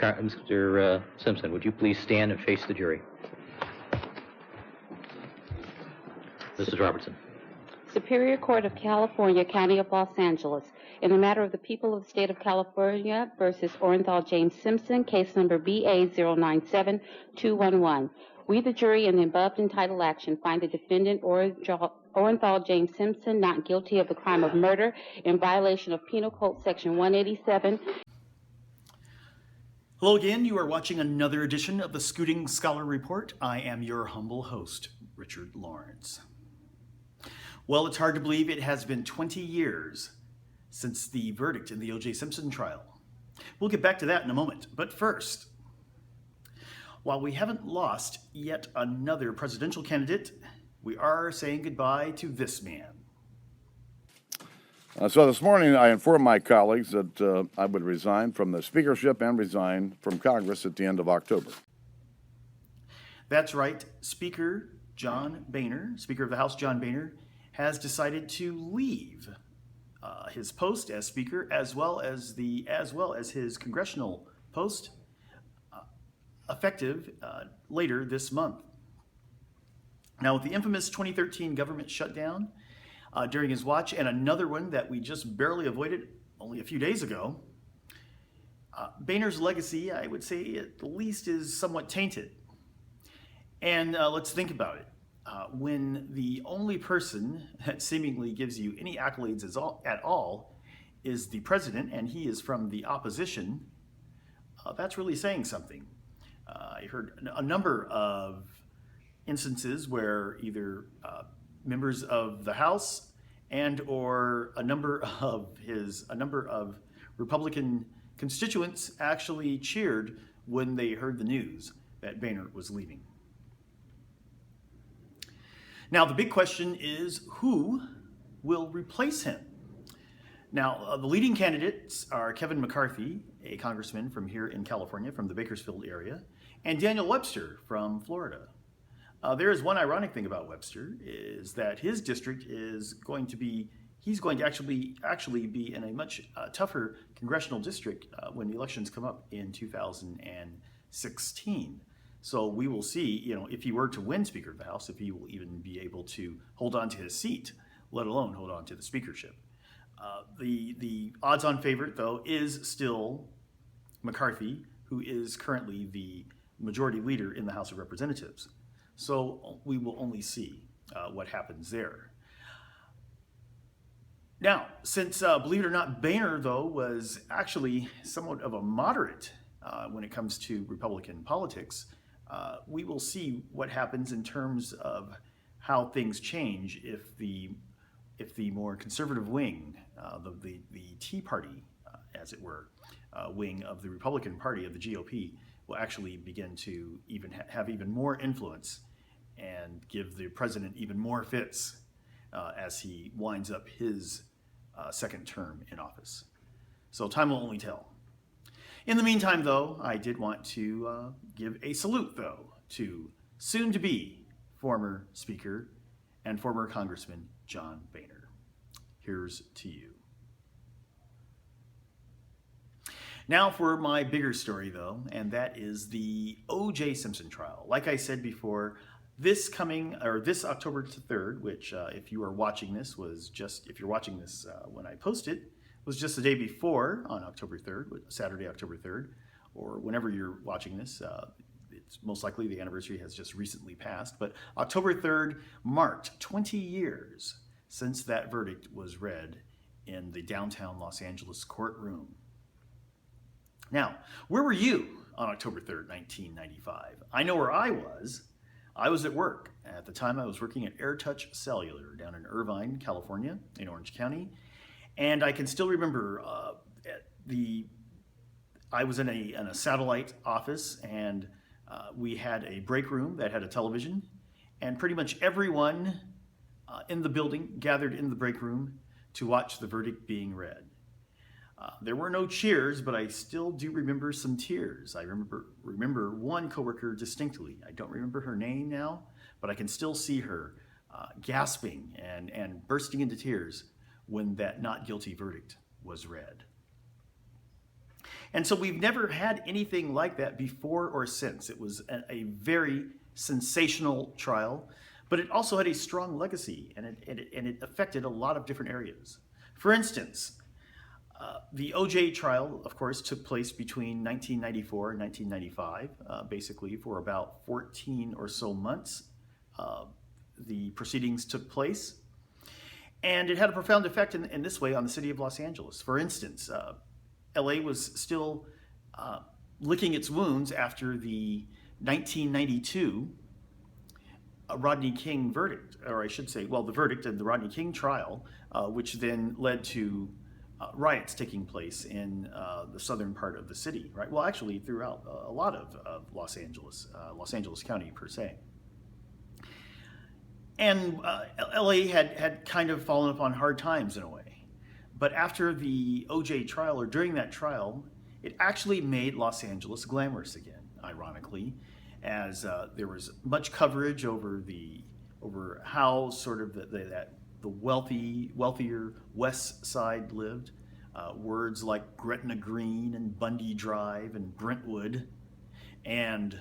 Mr. Simpson, would you please stand and face the jury? Mrs. Robertson. Superior Court of California, County of Los Angeles, in the matter of the people of the state of California versus Orenthal James Simpson, case number BA097211. We, the jury, in the above entitled action, find the defendant Orenthal James Simpson not guilty of the crime of murder in violation of Penal Code Section 187. Hello again, you are watching another edition of the Scooting Scholar Report. I am your humble host, Richard Lawrence. Well, it's hard to believe it has been 20 years since the verdict in the OJ Simpson trial. We'll get back to that in a moment, but first, while we haven't lost yet another presidential candidate, we are saying goodbye to this man. So this morning I informed my colleagues that I would resign from the speakership and resign from Congress at the end of October. That's right. Speaker John Boehner, Speaker of the House John Boehner, has decided to leave his post as Speaker as well as his congressional post effective later this month. Now, with the infamous 2013 government shutdown during his watch, and another one that we just barely avoided only a few days ago, Boehner's legacy, I would say at least, is somewhat tainted. And let's think about it. When the only person that seemingly gives you any accolades at all is the president, and he is from the opposition, that's really saying something. I heard a number of instances where either members of the House and or a number of Republican constituents actually cheered when they heard the news that Boehner was leaving. Now, the big question is, who will replace him? Now, the leading candidates are Kevin McCarthy, a congressman from here in California, from the Bakersfield area, and Daniel Webster from Florida. There is one ironic thing about Webster, is that his district is going to be, he's going to actually be in a much tougher congressional district when the elections come up in 2016. So we will see, if he were to win Speaker of the House, if he will even be able to hold on to his seat, let alone hold on to the speakership. The odds-on favorite, though, is still McCarthy, who is currently the majority leader in the House of Representatives. So we will only see what happens there. Now, since, believe it or not, Boehner, though, was actually somewhat of a moderate when it comes to Republican politics, we will see what happens in terms of how things change if the more conservative wing, the Tea Party, as it were, wing of the Republican Party of the GOP, will actually begin to have even more influence and give the president even more fits as he winds up his second term in office. So time will only tell. In the meantime, though, I did want to give a salute, though, to soon-to-be former Speaker and former Congressman John Boehner. Here's to you. Now for my bigger story, though, and that is the OJ Simpson trial. Like I said before, this October 3rd, which if you are watching this when I posted, was just the day before on October 3rd, Saturday, October 3rd, or whenever you're watching this. It's most likely the anniversary has just recently passed, but October 3rd marked 20 years since that verdict was read in the downtown Los Angeles courtroom. Now, where were you on October 3rd, 1995? I know where I was. I was at work. At the time, I was working at AirTouch Cellular down in Irvine, California, in Orange County. And I can still remember I was in a satellite office, and we had a break room that had a television, and pretty much everyone in the building gathered in the break room to watch the verdict being read. There were no cheers, but I still do remember some tears. I remember one coworker distinctly. I don't remember her name now, but I can still see her gasping and bursting into tears when that not guilty verdict was read. And so we've never had anything like that before or since. It was a very sensational trial, but it also had a strong legacy, and it affected a lot of different areas. For instance, the OJ trial, of course, took place between 1994 and 1995, basically for about 14 or so months. The proceedings took place, and it had a profound effect in this way on the city of Los Angeles. For instance, LA was still licking its wounds after the 1992 Rodney King verdict, or I should say, well, the verdict in the Rodney King trial, which then led to riots taking place in the southern part of the city, right? Well, actually, throughout a lot of Los Angeles County per se. And LA had kind of fallen upon hard times in a way. But after the OJ trial, or during that trial, it actually made Los Angeles glamorous again, ironically, as there was much coverage over how sort of the wealthier West Side lived. Words like Gretna Green and Bundy Drive and Brentwood and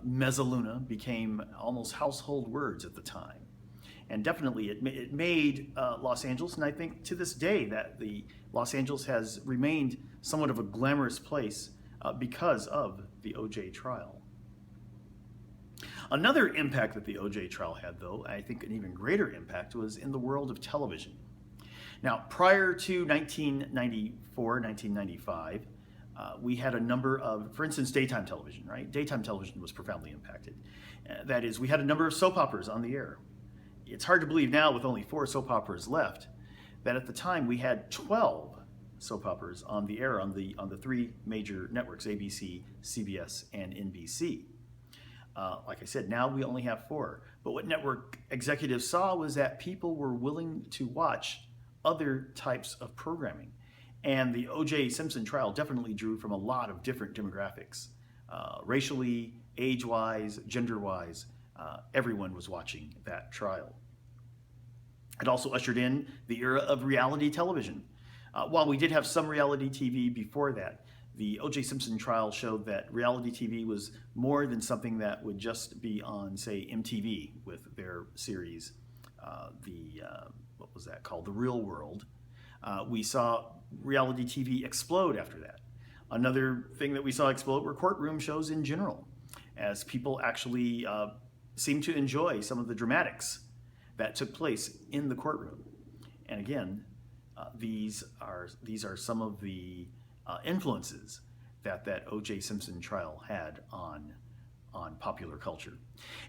Mezzaluna became almost household words at the time. And definitely it made Los Angeles, and I think to this day that the Los Angeles has remained somewhat of a glamorous place because of the OJ trial. Another impact that the OJ trial had, though, I think an even greater impact, was in the world of television. Now, prior to 1994, 1995, we had a number of, for instance, daytime television, right? Daytime television was profoundly impacted. That is, we had a number of soap operas on the air. It's hard to believe now, with only 4 soap operas left, that at the time we had 12 soap operas on the air on the 3 major networks, ABC, CBS, and NBC. Like I said, now we only have 4. But what network executives saw was that people were willing to watch other types of programming. And the OJ Simpson trial definitely drew from a lot of different demographics. Racially, age-wise, gender-wise, everyone was watching that trial. It also ushered in the era of reality television. While we did have some reality TV before that, the OJ Simpson trial showed that reality TV was more than something that would just be on, say, MTV with their series, what was that called? The Real World. We saw reality TV explode after that. Another thing that we saw explode were courtroom shows in general, as people actually seemed to enjoy some of the dramatics that took place in the courtroom. And again, these are some of the influences that O.J. Simpson trial had on popular culture.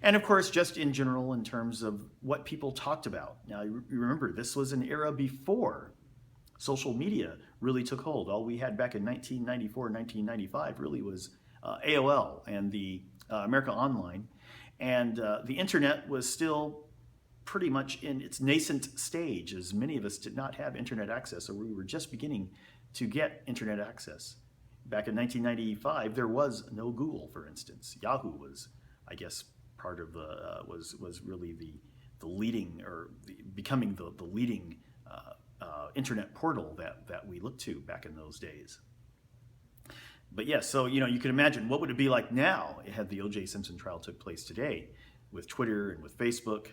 And of course, just in general, in terms of what people talked about. Now, you remember, this was an era before social media really took hold. All we had back in 1994, 1995 really was AOL and the America Online. And the internet was still pretty much in its nascent stage, as many of us did not have internet access, or we were just beginning to get internet access. Back in 1995, there was no Google, for instance. Yahoo was, I guess, part of the was really the leading, or becoming the leading internet portal that we looked to back in those days. But yes, so you can imagine what would it be like now had the O.J. Simpson trial took place today, with Twitter and with Facebook,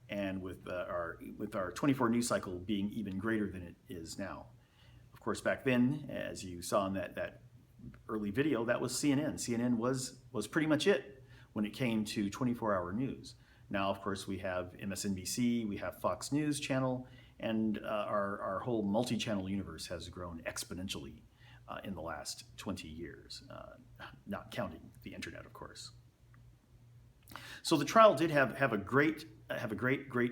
and with our 24 news cycle being even greater than it is now. Of course, back then, as you saw in that early video, that was CNN. CNN was pretty much it when it came to 24-hour news. Now, of course, we have MSNBC, we have Fox News Channel, and our whole multi-channel universe has grown exponentially in the last 20 years, not counting the internet, of course. So the trial did have a great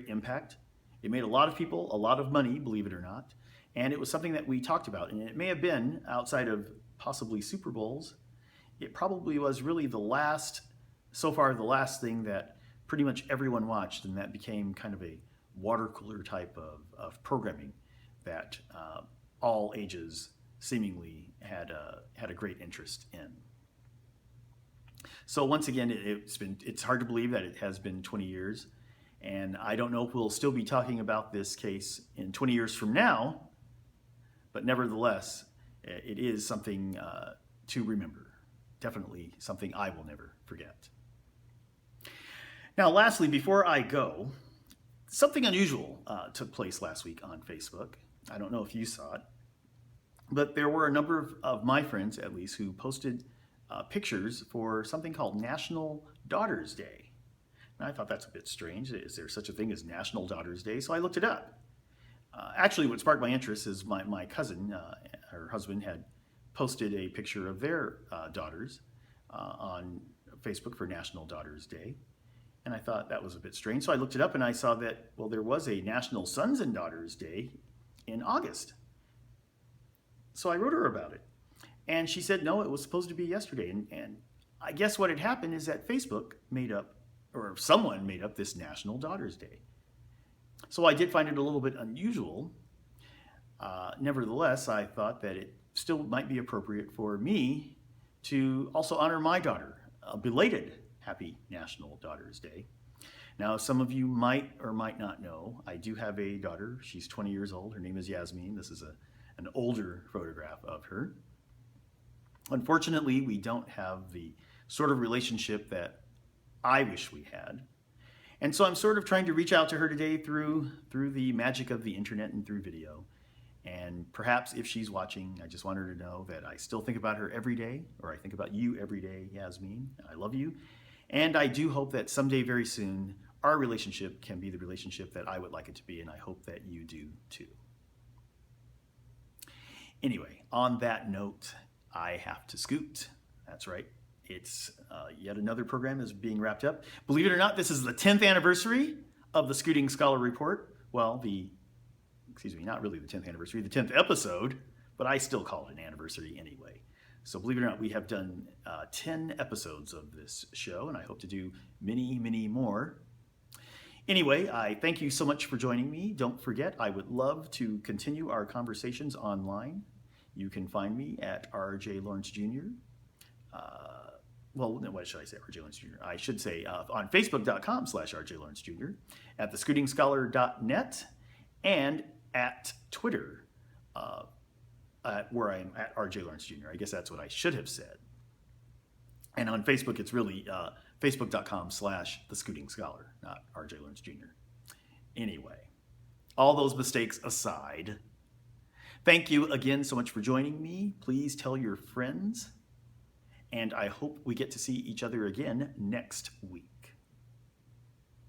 impact. It made a lot of people a lot of money, believe it or not, and it was something that we talked about. And it may have been, outside of possibly Super Bowls, it probably was really the last thing that pretty much everyone watched, and that became kind of a water cooler type of programming that all ages seemingly had a great interest in. So once again, it's hard to believe that it has been 20 years, and I don't know if we'll still be talking about this case in 20 years from now, but nevertheless, it is something to remember. Definitely something I will never forget. Now, lastly, before I go, something unusual took place last week on Facebook. I don't know if you saw it, but there were a number of my friends, at least, who posted pictures for something called National Daughters Day. And I thought that's a bit strange. Is there such a thing as National Daughters Day? So I looked it up. Actually, what sparked my interest is my cousin, her husband, had posted a picture of their daughters on Facebook for National Daughters Day. And I thought that was a bit strange. So I looked it up and I saw that, well, there was a National Sons and Daughters Day in August. So I wrote her about it. And she said, no, it was supposed to be yesterday. And I guess what had happened is that Facebook made up, or someone made up, this National Daughters Day. So I did find it a little bit unusual. Nevertheless, I thought that it still might be appropriate for me to also honor my daughter, a belated Happy National Daughters Day. Now, some of you might or might not know, I do have a daughter. She's 20 years old. Her name is Yasmine. This is an older photograph of her. Unfortunately, we don't have the sort of relationship that I wish we had. And so I'm sort of trying to reach out to her today through the magic of the internet and through video. And perhaps if she's watching, I just want her to know that I still think about her every day, or I think about you every day, Yasmine. I love you. And I do hope that someday very soon, our relationship can be the relationship that I would like it to be, and I hope that you do too. Anyway, on that note, I have to scoot. That's right. It's yet another program is being wrapped up. Believe it or not, this is the 10th anniversary of the Scooting Scholar Report. Well, not really the 10th anniversary, the 10th episode, but I still call it an anniversary anyway. So believe it or not, we have done 10 episodes of this show, and I hope to do many, many more. Anyway, I thank you so much for joining me. Don't forget, I would love to continue our conversations online. You can find me at RJ Lawrence Jr. What should I say, RJ Lawrence Jr.? I should say on Facebook.com/RJ Lawrence Jr., at thescootingscholar.net, and at Twitter, where I'm at RJ Lawrence Jr. I guess that's what I should have said. And on Facebook, it's really Facebook.com/thescootingscholar, not RJ Lawrence Jr. Anyway, all those mistakes aside, thank you again so much for joining me. Please tell your friends, and I hope we get to see each other again next week.